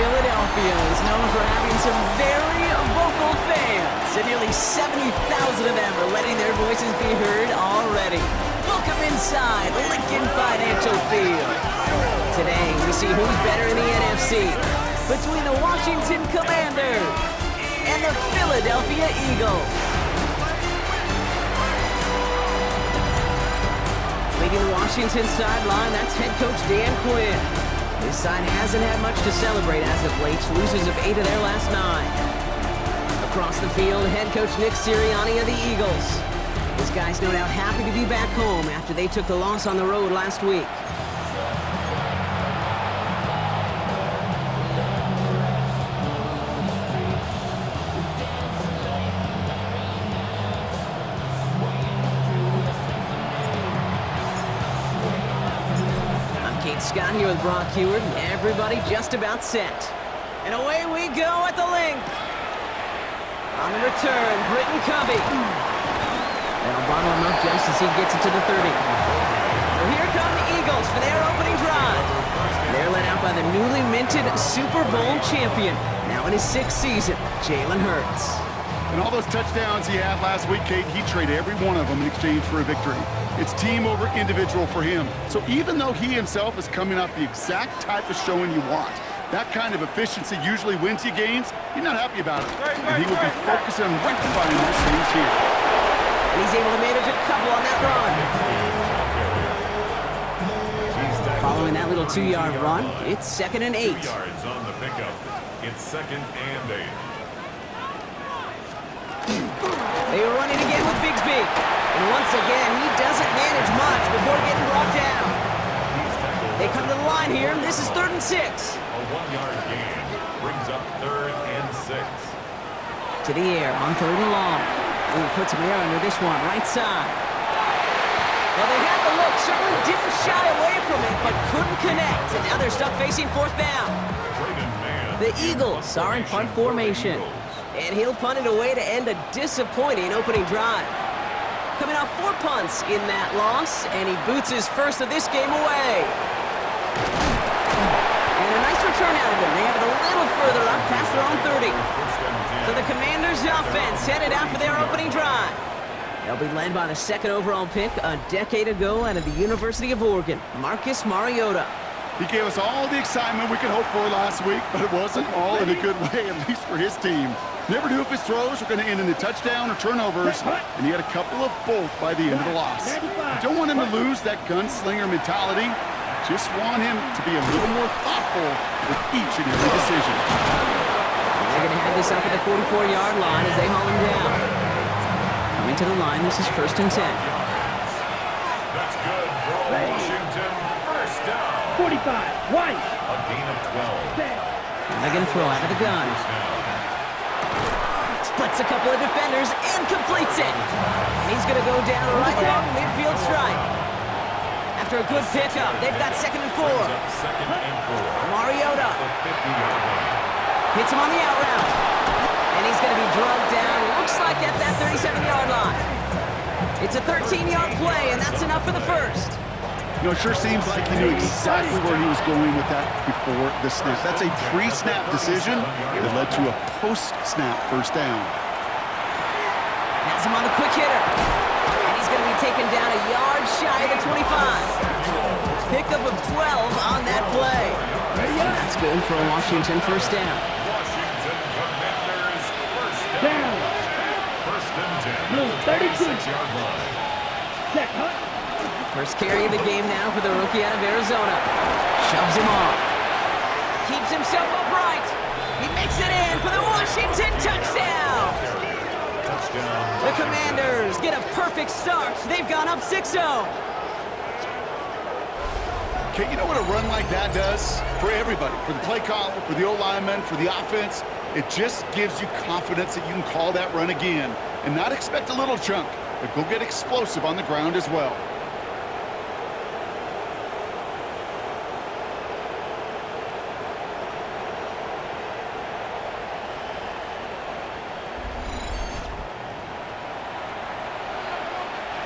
Philadelphia is known for having some very vocal fans, and nearly 70,000 of them are letting their voices be heard already. Welcome inside Lincoln Financial Field. Today, we see who's better in the NFC between the Washington Commanders and the Philadelphia Eagles. Leading the Washington sideline, that's head coach Dan Quinn. His side hasn't had much to celebrate as of late, losers of 8 of their last 9. Across the field, head coach Nick Sirianni of the Eagles. His guys no doubt happy to be back home after they took the loss on the road last week. Scott here with Brock Heward, and everybody just about set. And away we go at the link. On the return, Britton Covey. They'll bottle him up just as he gets it to the 30. So here come the Eagles for their opening drive. They're led out by the newly minted Super Bowl champion, now in his 6th season, Jalen Hurts. And all those touchdowns he had last week, Kate, he traded every one of them in exchange for a victory. It's team over individual for him. So even though he himself is coming off the exact type of showing you want, that kind of efficiency usually wins you games, he's not happy about it. And he will be focusing on rectifying those things here. And he's able to manage a couple on that run. Following that little 2-yard run, it's 2nd and 8. 2 yards on the pickup. It's 2nd and 8. They are running again with Bigsby. And once again, he doesn't manage much before getting brought down. They come to the line here. This is 3rd and 6. A 1-yard gain brings up 3rd and 6. To the air on 3rd and long. Ooh, puts him air under this one, right side. Well, they had the look, certainly didn't shy away from it, but couldn't connect. And now they're stuck facing 4th down. The Eagles are in punt formation. And he'll punt it away to end a disappointing opening drive. Coming off 4 punts in that loss, and he boots his first of this game away. And a nice return out of him. They have it a little further up past their own 30. So the Commanders' offense headed out for their opening drive. They'll be led by the 2nd overall pick a decade ago out of the University of Oregon, Marcus Mariota. He gave us all the excitement we could hope for last week, but it wasn't all in a good way, at least for his team. Never knew if his throws were going to end in a touchdown or turnovers, and he had a couple of both by the end of the loss. I don't want him to lose that gunslinger mentality. Just want him to be a little more thoughtful with each and every decision. They're going to have this up at the 44-yard line as they haul him down. Coming to the line, this is 1st and 10. That's good for Washington. 1st down. 45, White. A gain of 12. And they're going to throw out of the gun. Splits a couple of defenders and completes it. And he's going to go down right along midfield strike. After a good pickup, they've got 2nd and 4. 2nd and 4. Mariota The 50-yard line. hits him on the out route. And he's going to be drugged down, looks like at that 37-yard line. It's a 13-yard play, and that's enough for the first. You know, it sure seems like he knew exactly where he was going with that before the snap. That's a pre-snap decision that led to a post-snap 1st down. Has him on the quick hitter. And he's going to be taken down a yard shy of the 25. Pickup of 12 on that play. And that's good for a Washington 1st down. Washington Commanders 1st down. 1st and 10. 36-yard line. Check, huh? First carry of the game now for the rookie out of Arizona. Shoves him off. Keeps himself upright. He makes it in for the Washington touchdown. The Commanders get a perfect start. They've gone up 6-0. Okay, you know what a run like that does? For everybody, for the play caller, for the O-lineman, for the offense, it just gives you confidence that you can call that run again and not expect a little chunk, but go get explosive on the ground as well.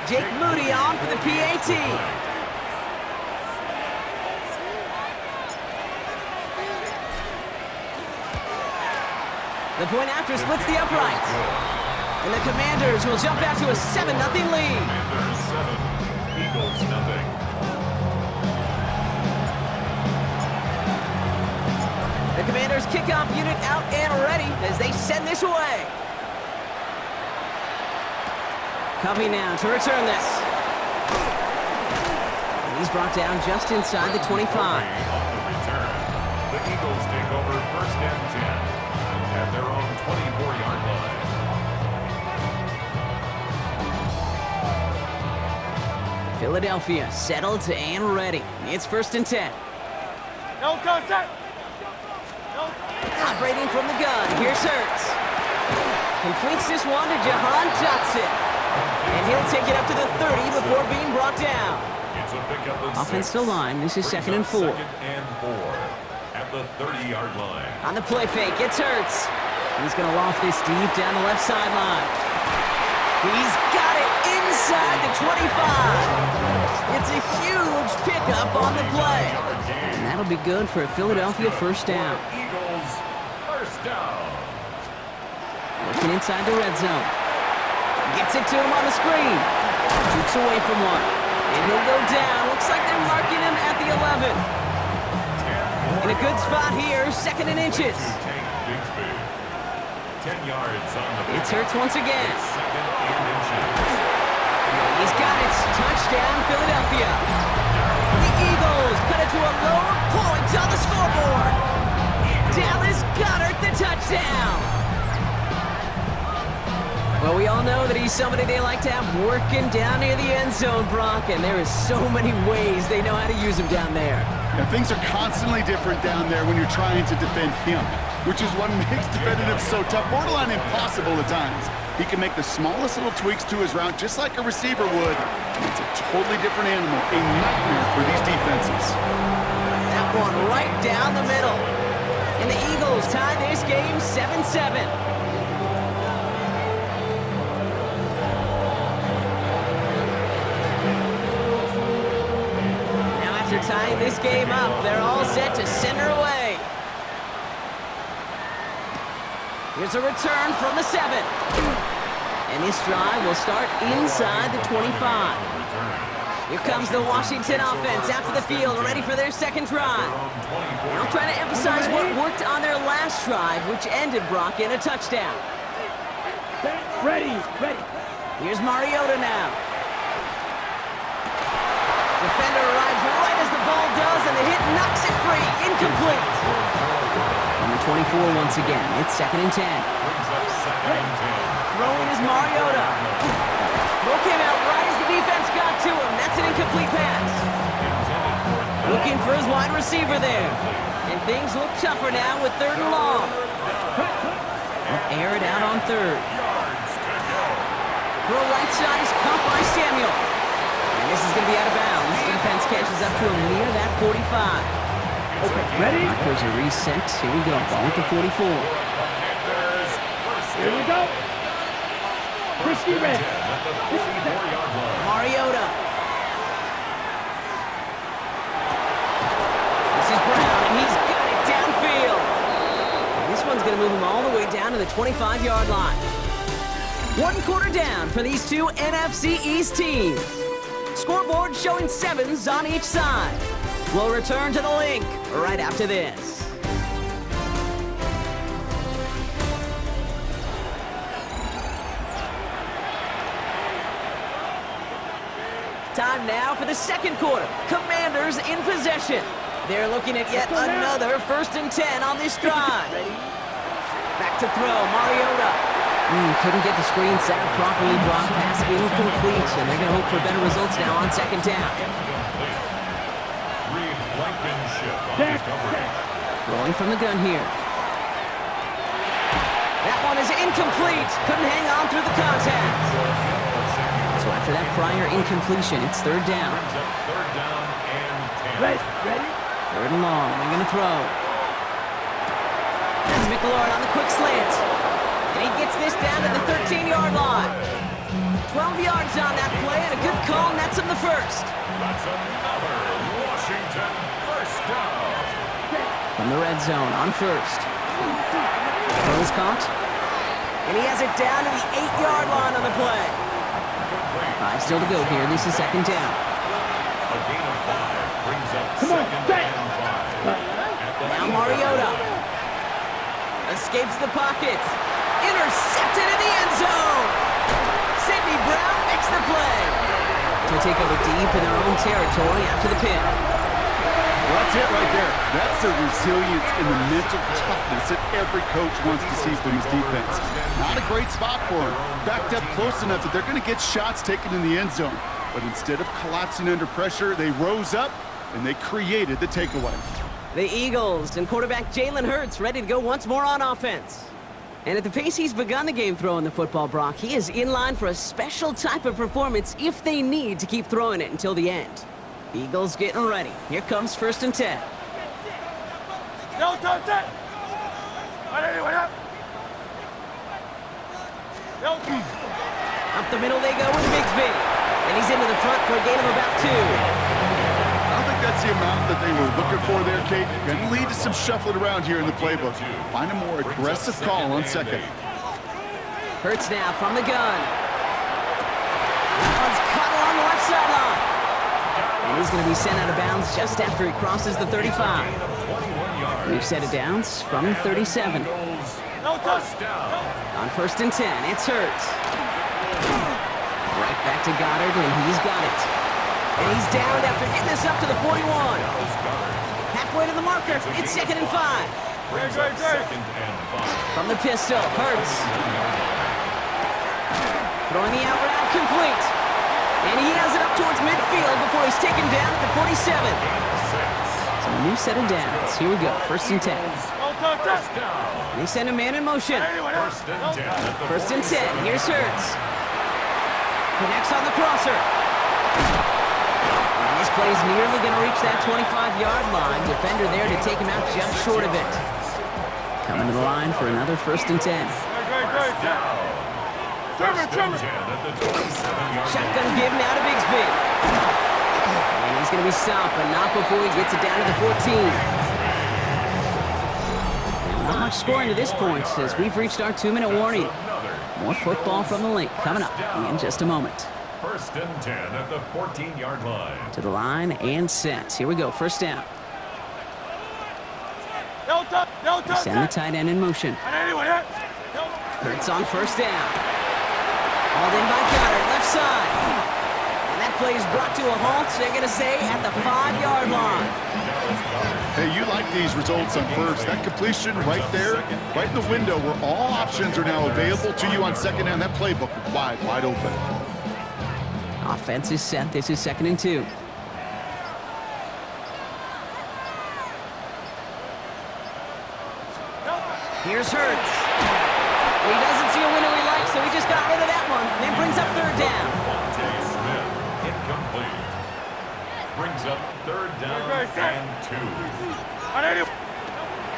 Jake Moody on for the PAT. The point after splits the uprights. And the Commanders will jump out to a 7-0 lead. Commanders 7, Eagles nothing. The Commanders kickoff unit out and ready as they send this away. Covey now to return this. And he's brought down just inside the 25. On the return, the Eagles take over 1st and 10 at their own 24-yard line. Philadelphia settled and ready. It's 1st and 10. No contact. No. Operating from the gun, here's Hurts. Completes this one to Jahan Dotson. And he'll take it up to the 30 before being brought down. It's a pickup of Offensive 6. line, this is 2nd and 4. 2nd and 4 at the 30-yard line. On the play fake, it's Hurts. He's going to loft this deep down the left sideline. He's got it inside the 25. It's a huge pickup on the play. And that'll be good for a Philadelphia 1st down. Eagles 1st down. Looking inside the red zone. Gets it to him on the screen. Shoots away from one. And he'll go down. Looks like they're marking him at the 11. In a good spot here, 2nd and inches. Take Bigsby. 10 yards on the It's Hurts once again. 2nd and inches. He's got it. Touchdown, Philadelphia. The Eagles cut it to a lower point on the scoreboard. Dallas Goedert, the touchdown. Well, we all know that he's somebody they like to have working down near the end zone, Brock, and there is so many ways they know how to use him down there. Yeah, things are constantly different down there when you're trying to defend him, which is what makes defending him so tough, borderline impossible at times. He can make the smallest little tweaks to his route just like a receiver would, and it's a totally different animal, a nightmare for these defenses. That one right down the middle. And the Eagles tie this game 7-7. After tying this game up, they're all set to send her away. Here's a return from the 7. And this drive will start inside the 25. Here comes the Washington offense out to the field, ready for their 2nd drive. And I'll try to emphasize what worked on their last drive, which ended, Brock, in a touchdown. Ready. Here's Mariota now. Defender arrives right as the ball does, and the hit knocks it free. Incomplete. On the 24 once again, it's 2nd and 10. Brings up 2nd and 10. Throwing is Mariota. Throw came out right as the defense got to him. That's an incomplete pass. Looking for his wide receiver there. And things look tougher now with 3rd and long. They'll air it out on 3rd. Throw right side is caught by Samuel. And this is going to be out of bounds. Defense catches up to him near that 45. Ready? Markers are reset. Here we go. Ball with the 44. Here we go. Risky red. Mariota. This is Brown, and he's got it downfield. And this one's going to move him all the way down to the 25-yard line. 1 quarter down for these two NFC East teams. Scoreboard showing 7s on each side. We'll return to the link right after this. Time now for the 2nd quarter. Commanders in possession. They're looking at yet another 1st and 10 on this drive. Back to throw, Mariota. Couldn't get the screen set up properly, Brock. Pass incomplete, and they're going to hope for better results now on 2nd down. Throwing from the gun here. That one is incomplete. Couldn't hang on through the contact. So after that prior incompletion, it's 3rd down. 3rd down and 10. Ready? 3rd and long. They're going to throw. That's McLaurin on the quick slant. And he gets this down to the 13-yard line. 12 yards on that play, and a good call, and that's him the 1st. That's another Washington 1st down. From the red zone on 1st. Ball is caught. And he has it down to the 8-yard line on the play. 5 still to go here. This is second down. A gain of 5 brings up second and 5. Now Mariota escapes the pocket. Intercepted in the end zone. Sidney Brown makes the play. To take over deep in their own territory after the pick. Well, that's it right there. That's the resilience and the mental toughness that every coach wants to see from his defense. Not a great spot for him. Backed up close enough that they're going to get shots taken in the end zone. But instead of collapsing under pressure, they rose up and they created the takeaway. The Eagles and quarterback Jalen Hurts ready to go once more on offense. And at the pace he's begun the game throwing the football, Brock, he is in line for a special type of performance if they need to keep throwing it until the end. Eagles getting ready. Here comes 1st and 10. No touch it. Up. No. Up the middle they go with Bigsby. And he's into the front for a gain of about 2. I don't think that's the amount that they were looking for there, Kate. Going to lead to some shuffling around here in the playbook. Find a more aggressive call on second. Hurts now from the gun. That one's cut along the left sideline. And he's going to be sent out of bounds just after he crosses the 35. New set of downs from the 37. No touch. On 1st and 10, it's Hurts. Right back to Goddard, and he's got it. And he's downed after getting this up to the 41. Halfway to the marker, it's 2nd and 5. From the pistol, Hurts. Throwing the out route complete. And he has it up towards midfield before he's taken down at the 47. So a new set of downs. Here we go, 1st and 10. And they send a man in motion. 1st and 10, here's Hurts. Connects on the crosser. And this play's nearly going to reach that 25-yard line. Defender there to take him out just short of it. Coming to the line for another 1st and 10. Shotgun give now to Bigsby. And he's going to be stopped, but not before he gets it down to the 14. Not much scoring to this point as we've reached our 2-minute warning. More football from the link coming up in just a moment. 1st and 10 at the 14-yard line. To the line and set. Here we go, 1st down. Send the tight end in motion. Hurts on 1st down. Hauled in by Goddard, left side. And that play is brought to a halt, they're going to say, at the 5-yard line. Hey, you like these results on 1st. That completion right there, right in the window where all options are now available to you on 2nd down. That playbook wide open. Offense is set. This is 2nd and 2. Here's Hurts. He doesn't see a window he likes, so he just got rid of that one. Then brings up 3rd down. Smith, incomplete. Brings up 3rd down and 2.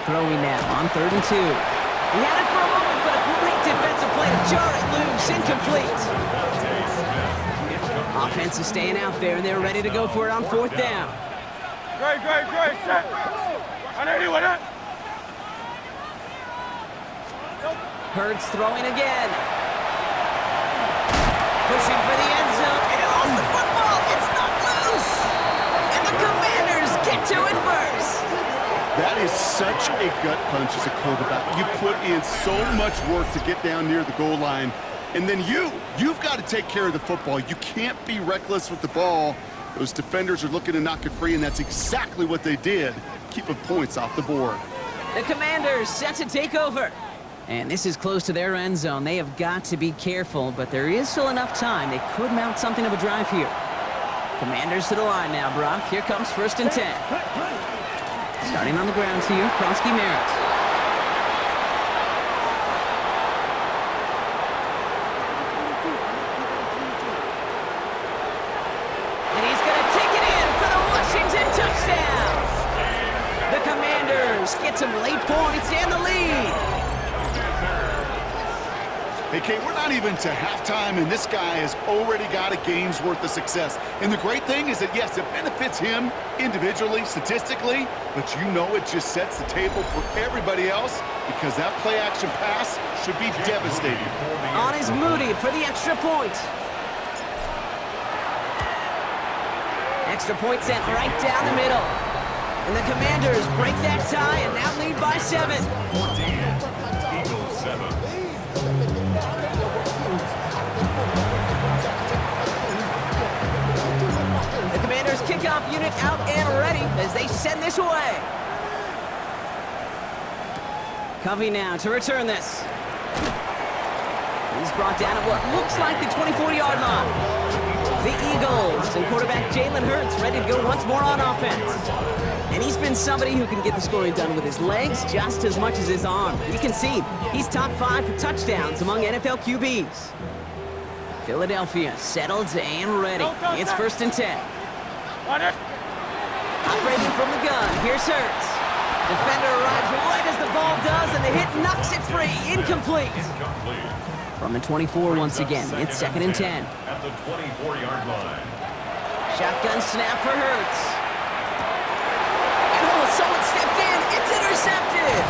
Throwing now on 3rd and 2. He had it for a moment, but a great defensive play to jar it loose. Incomplete. Offense is staying out there, and they're ready to go for it on 4th down. Great. Hurts throwing again. Pushing for the end zone, and he lost the football. It's not loose. And the Commanders get to it first. That is such a gut punch as a quarterback. You put in so much work to get down near the goal line, and then you've got to take care of the football. You can't be reckless with the ball. Those defenders are looking to knock it free, and that's exactly what they did, keeping points off the board. The Commanders set to take over. And this is close to their end zone. They have got to be careful, but there is still enough time. They could mount something of a drive here. Commanders to the line now, Brock. Here comes 1st and 10. Starting on the ground here, Kronsky Merritt. And he's going to take it in for the Washington touchdown. The Commanders get some late points and the lead. Hey, Kate, we're not even to halftime, and this guy has already got a game's worth of success. And the great thing is that, yes, it benefits him individually, statistically, but you know it just sets the table for everybody else because that play-action pass should be devastating. On is Moody for the extra point. Extra point sent right down the middle. And the Commanders break that tie and now lead by 7. 14, Eagles 7. The Commanders kickoff unit out and ready as they send this away. Covey now to return this. He's brought down at what looks like the 24-yard line. The Eagles and quarterback Jalen Hurts ready to go once more on offense. And he's been somebody who can get the scoring done with his legs just as much as his arm. You can see he's top 5 for touchdowns among NFL QBs. Philadelphia settled and ready. It's 1st and 10. Operating from the gun, here's Hurts. Defender arrives right as the ball does, and the hit knocks it free. Incomplete. From the 24 once again, it's 2nd and 10. At the 24-yard line. Shotgun snap for Hurts. And oh, someone stepped in. It's intercepted.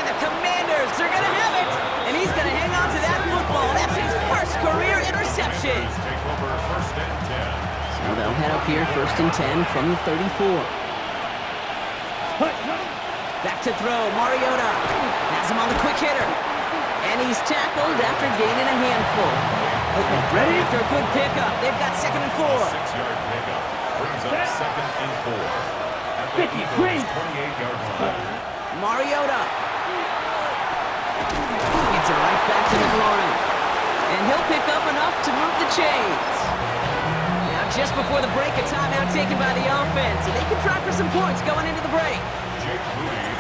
And the Commanders are going to have it. And he's going to hang on to that football. That's his first career interception. Take over 1st and 10. So they'll head up here 1st and 10 from the 34. Back to throw, Mariota. Has him on the quick hitter. And he's tackled after gaining a handful. Ready? After a good pickup, they've got 2nd and 4. 6-yard pickup brings up 2nd and 4. At the Eagles' 28-yard line. Mariota. Gets it right back to McLaurin. And he'll pick up enough to move the chains. Now just before the break, a timeout taken by the offense. And they can try for some points going into the break.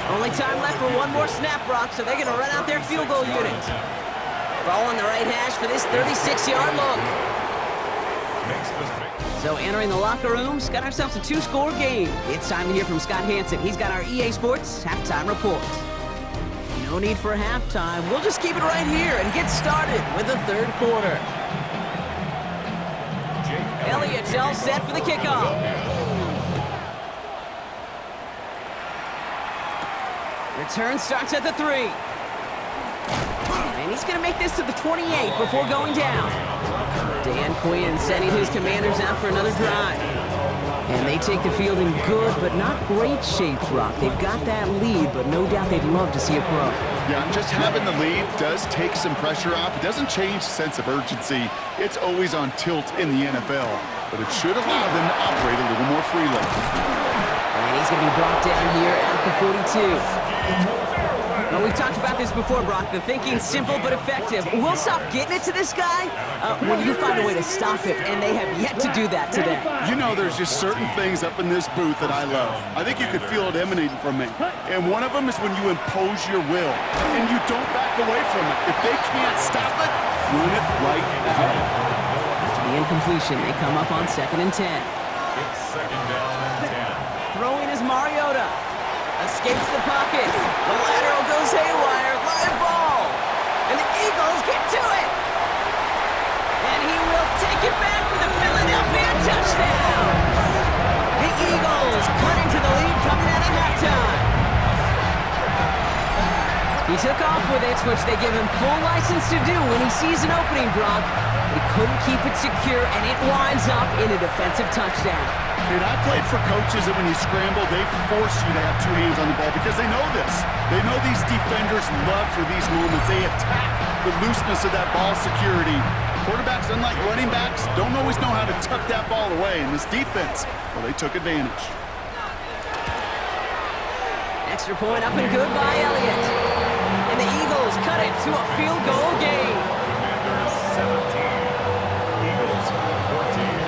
Only time left for one more snap, Brock, so they're going to run out their field goal unit. Ball on the right hash for this 36-yard look. So entering the locker rooms, got ourselves a 2-score game. It's time to hear from Scott Hansen. He's got our EA Sports halftime report. No need for halftime. We'll just keep it right here and get started with the 3rd quarter. Elliott's all set for the kickoff. Return starts at the 3. And he's going to make this to the 28 before going down. Dan Quinn sending his Commanders out for another drive. And they take the field in good but not great shape, Brock. They've got that lead, but no doubt they'd love to see it grow. Yeah, and just having the lead does take some pressure off. It doesn't change the sense of urgency. It's always on tilt in the NFL. But it should allow them to operate a little more freely. And he's going to be brought down here at the 42. Well, we've talked about this before, Brock. The thinking's simple but effective. We'll stop getting it to this guy when you find a way to stop it, and they have yet to do that today. You know, there's just certain things up in this booth that I love. I think you could feel it emanating from me. And one of them is when you impose your will, and you don't back away from it. If they can't stop it, run it right out. After the incompletion, they come up on 2nd and 10. It's 2nd down and 10. Throwing is Mariota. Escapes the pocket. The lateral goes haywire. Live ball. And the Eagles get to it. And he will take it back for the Philadelphia touchdown. The Eagles cut into the lead coming out of halftime. He took off with it, which they give him full license to do when he sees an opening, Brock. He couldn't keep it secure, and it winds up in a defensive touchdown. Dude, I played for coaches that when you scramble, they force you to have 2 hands on the ball because they know this. They know these defenders love for these moments. They attack the looseness of that ball security. Quarterbacks, unlike running backs, don't always know how to tuck that ball away. And this defense, well, they took advantage. Extra point up and good by Elliott. And the Eagles cut it to a field goal game. Commanders 17, Eagles 14.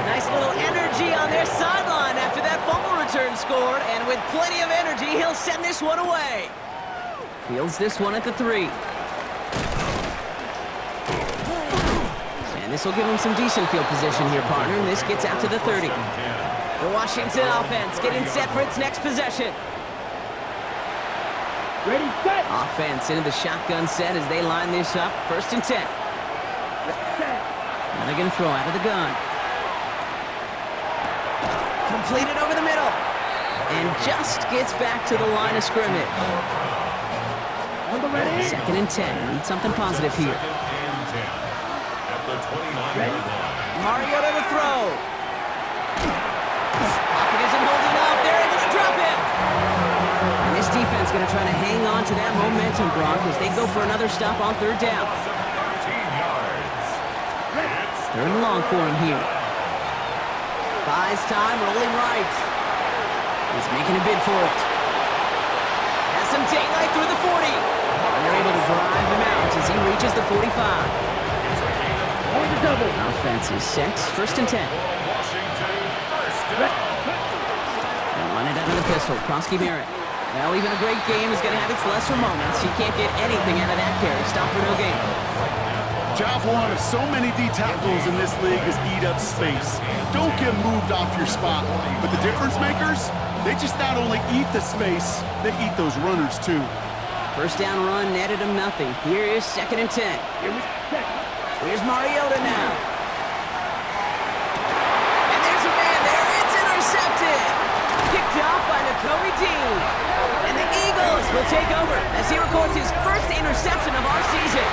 Nice little energy on their sideline after that fumble return scored, and with plenty of energy, he'll send this one away. Fields this one at the 3. And this will give him some decent field position here, partner. This gets out to the 30. The Washington offense getting set for its next possession. Ready, set. Offense into the shotgun set as they line this up. 1st and 10. Now they're going to throw out of the gun. Completed over the middle. And just gets back to the line of scrimmage. 2nd and 10. Need something positive here. 2nd and 10 at the 29-yard line. Mariota to throw. Pocket isn't holding up. They're able to drop it. And this defense going to try to hang on to that momentum, Brock, as they go for another stop on 3rd down. 13 yards. It's 3rd and long for him here. Buys time, rolling right. He's making a bid for it. Has some daylight through the 40. And they're able to drive him out as he reaches the 45. Offense is set. 1st and 10. Washington, 1st down. They'll run it out of the pistol. Krosky Merritt. Well, even a great game is going to have its lesser moments. You can't get anything out of that carry. Stop for no gain. Job one of so many D tackles in this league is eat up space. Don't get moved off your spot. But the difference makers, they just not only eat the space, they eat those runners too. 1st down run netted him nothing. Here is 2nd and 10. Here's Mariota now. And there's a man there. It's intercepted. Kicked off by Nakobe Dean. And the Eagles will take over as he records his 1st interception of our season.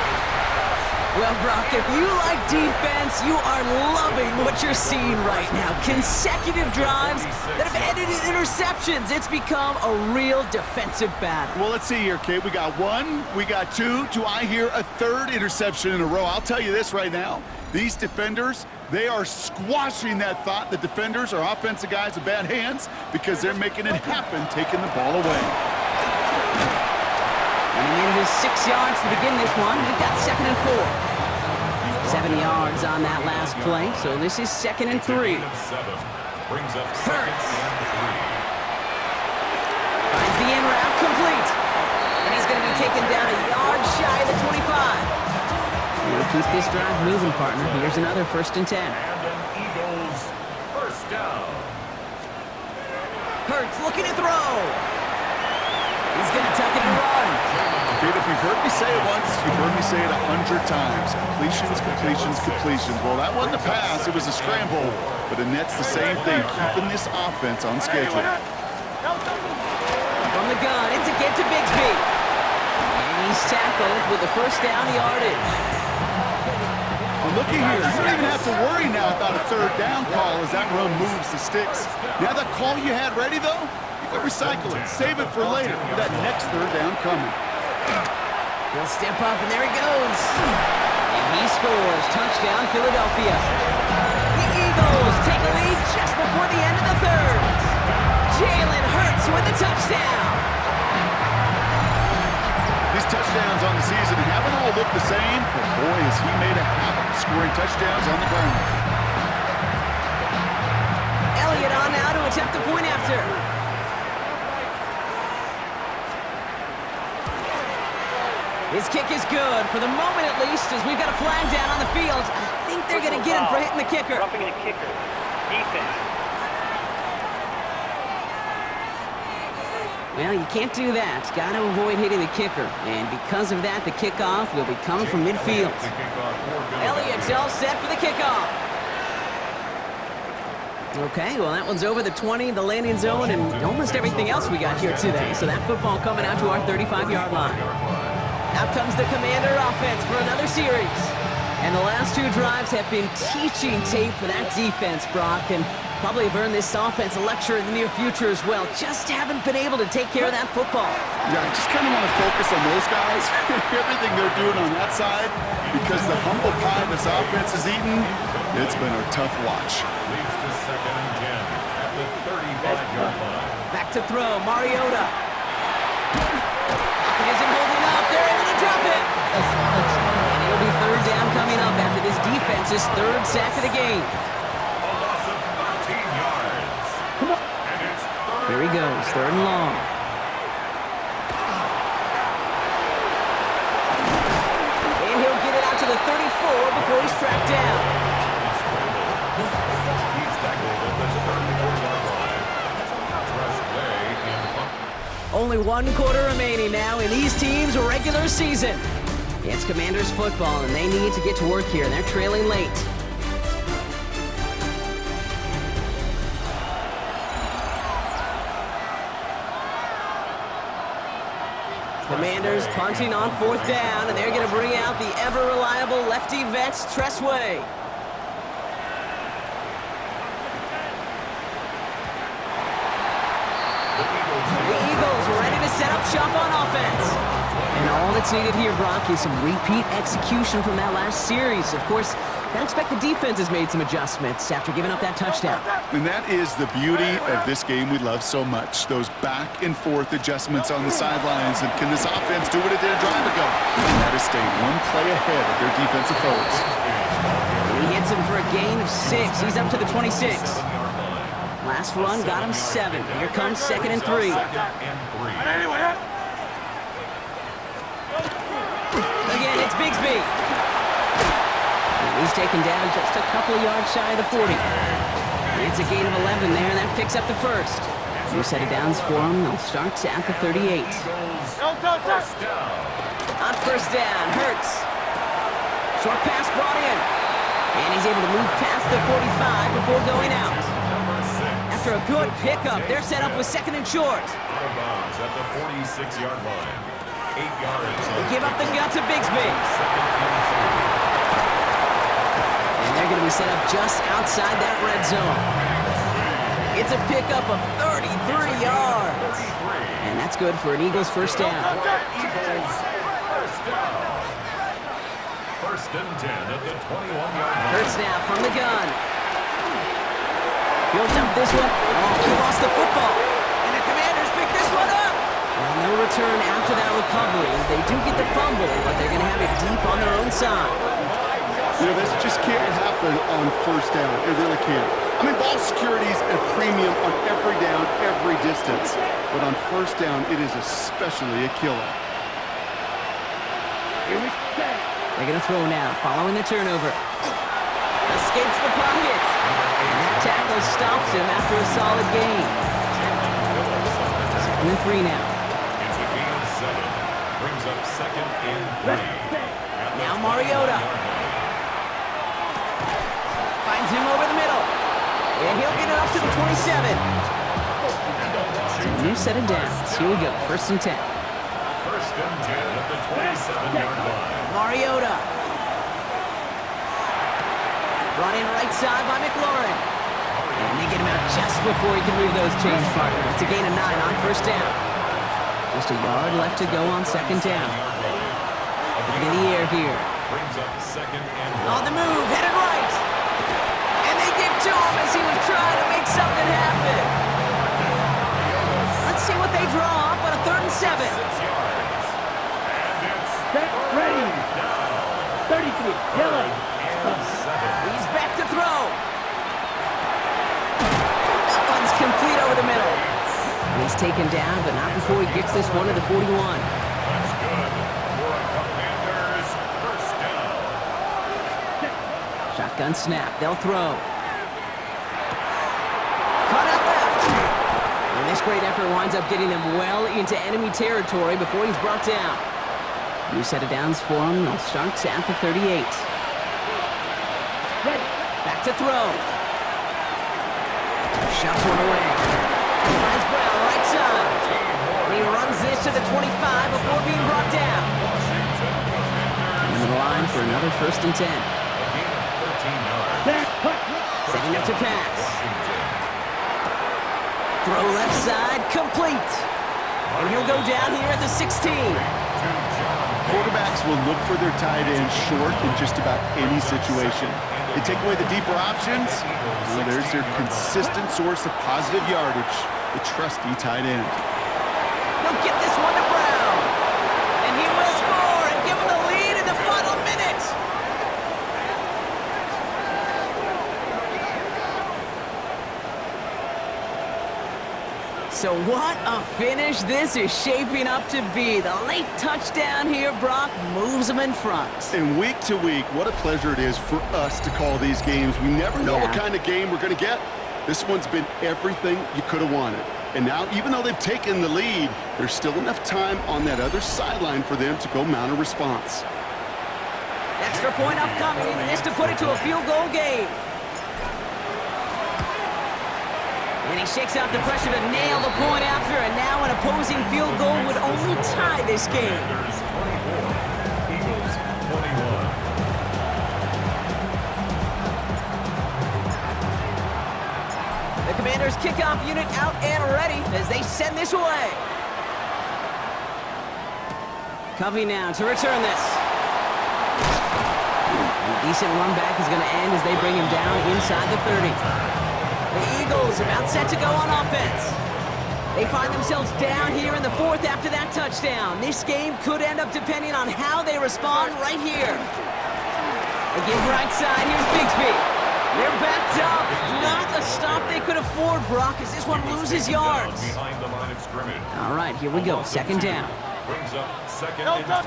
Well, Brock, if you like defense, you are loving what you're seeing right now. Consecutive drives that have ended in interceptions. It's become a real defensive battle. Well, let's see here, kid. We got 1, we got 2. Do I hear a 3rd interception in a row? I'll tell you this right now. These defenders, they are squashing that thought. The defenders are offensive guys with bad hands because they're making it happen, taking the ball away. And he needed his 6 yards to begin this one. We've got 2nd and 4. 7 yards on that last play, so this is 2nd and 3. Brings up 2nd Hurts. and 3. Finds the in route complete. And he's going to be taken down a yard shy of the 25. We'll keep this drive moving, partner. Here's another 1st and 10. And an Eagles 1st down. Hurts looking to throw. He's going to tuck it and run. Kid, if you've heard me say it once, you've heard me say it 100 times. Completions, completions, completions. Well, that wasn't a pass. It was a scramble. But the net's the same thing, keeping this offense on schedule. From the gun, it's a get to Bigsby. And he's tackled with the 1st down yardage. Well, looky here. You don't even have to worry now about a 3rd down call as that run moves the sticks. Now that call you had ready, though, you can recycle it. Save it for later for that next 3rd down coming. He'll step up, and there he goes. And he scores. Touchdown, Philadelphia. The Eagles take a lead just before the end of the 3rd. Jalen Hurts with the touchdown. These touchdowns on the season haven't all looked the same, but boy, has he made a habit of scoring touchdowns on the ground. Elliott on now to attempt the point after. His kick is good, for the moment at least, as we've got a flag down on the field. I think they're going to get him for hitting the kicker. Roughing the kicker. Defense. Well, you can't do that. Got to avoid hitting the kicker. And because of that, the kickoff will be coming from midfield. The kickoff for Philadelphia. Elliott's all set for the kickoff. Okay, well, that one's over the 20, the landing zone, and almost everything else we got here today. So that football coming out to our 35-yard line. Out comes the Commander offense for another series. And the last 2 drives have been teaching tape for that defense, Brock, and probably have earned this offense a lecture in the near future as well. Just haven't been able to take care of that football. Yeah, I just kind of want to focus on those guys, everything they're doing on that side, because the humble pie this offense is eating, it's been a tough watch. Leads to 2nd and 10 at the 35-yard line. Back to throw, Mariota. Pocket isn't holding up. They're able to drop it. And it'll be 3rd down coming up after this defense's 3rd sack of the game. A loss of 13 yards. And it's 3rd. Here he goes, 3rd and long. And he'll get it out to the 34 before he's tracked down. He's tackled at the 34-yard only one quarter remaining now in these teams' regular season. It's Commanders football, and they need to get to work here, and they're trailing late. Commanders punting on 4th down, and they're going to bring out the ever-reliable lefty vets, Tressway. The Eagles ready to set up shop on offense. And all that's needed here, Brock, is some repeat execution from that last series. Of course, I expect the defense has made some adjustments after giving up that touchdown. And that is the beauty of this game we love so much. Those back and forth adjustments on the sidelines. And can this offense do what it did a drive ago? And that is stay one play ahead of their defensive foes. He hits him for a gain of 6. He's up to the 26. Last run got him 7. Here comes 2nd and 3. Again, it's Bigsby. And he's taken down just a couple of yards shy of the 40. It's a gain of 11 there, and that picks up the first. 2 set of downs for him. They'll start at the 38. On 1st down, Hurts. Short pass brought in. And he's able to move past the 45 before going out. After a good pickup, they're set up with 2nd and short. Out of bounds at the 46-yard line. 8 yards. They give up the gut to Bigsby. And they're going to be set up just outside that red zone. It's a pickup of 33 yards. And that's good for an Eagles 1st down. Eagles 1st down. 1st and 10 at the 21-yard line. Hurts now from the gun. He'll dump this one. Oh, he lost the football. And the Commanders pick this one up. Well, no return after that recovery. They do get the fumble, but they're going to have it deep on their own side. You know, this just can't happen on 1st down. It really can't. I mean, ball security's a premium on every down, every distance. But on 1st down, it is especially a killer. They're going to throw now, following the turnover. Escapes the pocket. And that tackle stops him after a solid gain. 2nd and 3 now. It's a gain of 7. Brings up 2nd and 3. Now Mariota. Finds him over the middle. And he'll get it up to the 27. So a new set of downs. Here we go, 1st and 10. 1st and 10 at the 27-yard line. Mariota. Brought in right side by McLaurin. And they get him out just before he can move those chains, partner. It's a gain of 9 on 1st down. Just a yard left to go on 2nd down. Looking in the air here. Brings up 2nd and 1. On the move, headed right. And they give to him as he was trying to make something happen. Let's see what they draw up on a 3rd and 7. 6 yards. And it's Ready. 33. Yellow. and 7. He's back to throw. That one's complete over the middle. And he's taken down, but not before he gets this one to the 41. That's good for a Commanders 1st down. Shotgun snap. They'll throw. Cut out left. And this great effort winds up getting them well into enemy territory before he's brought down. New set of downs for him. They'll start at the 38. Back to throw. Shoves one away. Finds Brown right side. And he runs this to the 25 before being brought down. Coming to the line for another 1st and 10. A gain of 13 yards. Setting up to pass. Throw left side, complete. And he'll go down here at the 16. Quarterbacks will look for their tight end short in just about any situation. They take away the deeper options. Well, there's their consistent source of positive yardage, the trusty tight end. He'll get this one to Brown. And he will score and give him the lead in the final minute. So what a finish this is shaping up to be. The late touchdown here, Brock, moves them in front. And week to week, what a pleasure it is for us to call these games. We never know what kind of game we're going to get. This one's been everything you could have wanted. And now, even though they've taken the lead, there's still enough time on that other sideline for them to go mount a response. Extra point upcoming. This to put it to a field goal game. And he shakes out the pressure to nail the point after, and now an opposing field goal would only tie this game. Commanders 24, Eagles 21. The Commanders' kickoff unit out and ready as they send this away. Covey now to return this. A decent run back is going to end as they bring him down inside the 30. The Eagles about set to go on offense. They find themselves down here in the fourth after that touchdown. This game could end up depending on how they respond right here. Again, right side, here's Bigsby. They're backed up. Not a stop they could afford, Brock, as this one loses yards. Behind the line of scrimmage. All right, here we go. Second down. Brings up second and 12.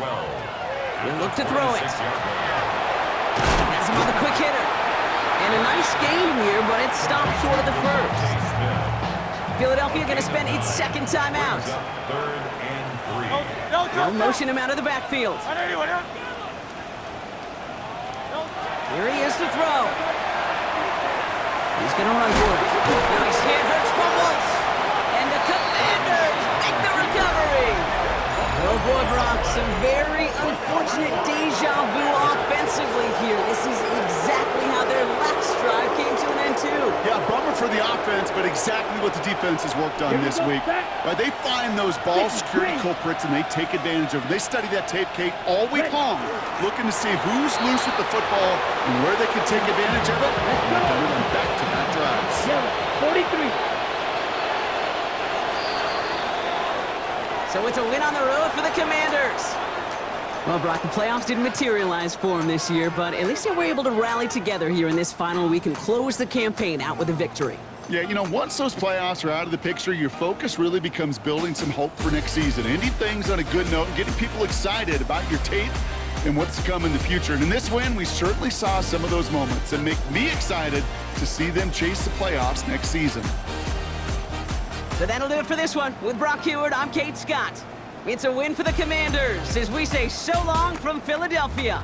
They look to throw it. Has him on the quick hitter. And a nice game here, but it stopped short of the first. Philadelphia going to spend its second timeout. Third and 3. They'll motion him out of the backfield. Here he is to throw. He's going to run for it. Nice hit, Hurts fumbles. And the Commanders make the recovery. Oh boy, Brock, some very unfortunate deja vu offensively here. This is exactly how their last drive came to an end too. Yeah, bummer for the offense, but exactly what the defense has worked on this week. They find those ball security culprits and they take advantage of them. They study that tape, Kate, all week long, looking to see who's loose with the football and where they can take advantage of it. And they've done it on back-to-back drives. 43. So it's a win on the road for the Commanders. Well, Brock, the playoffs didn't materialize for them this year, but at least they were able to rally together here in this final week and close the campaign out with a victory. Yeah, you know, once those playoffs are out of the picture, your focus really becomes building some hope for next season, ending things on a good note and getting people excited about your tape and what's to come in the future. And in this win, we certainly saw some of those moments and make me excited to see them chase the playoffs next season. So that'll do it for this one. With Brock Heward, I'm Kate Scott. It's a win for the Commanders as we say so long from Philadelphia.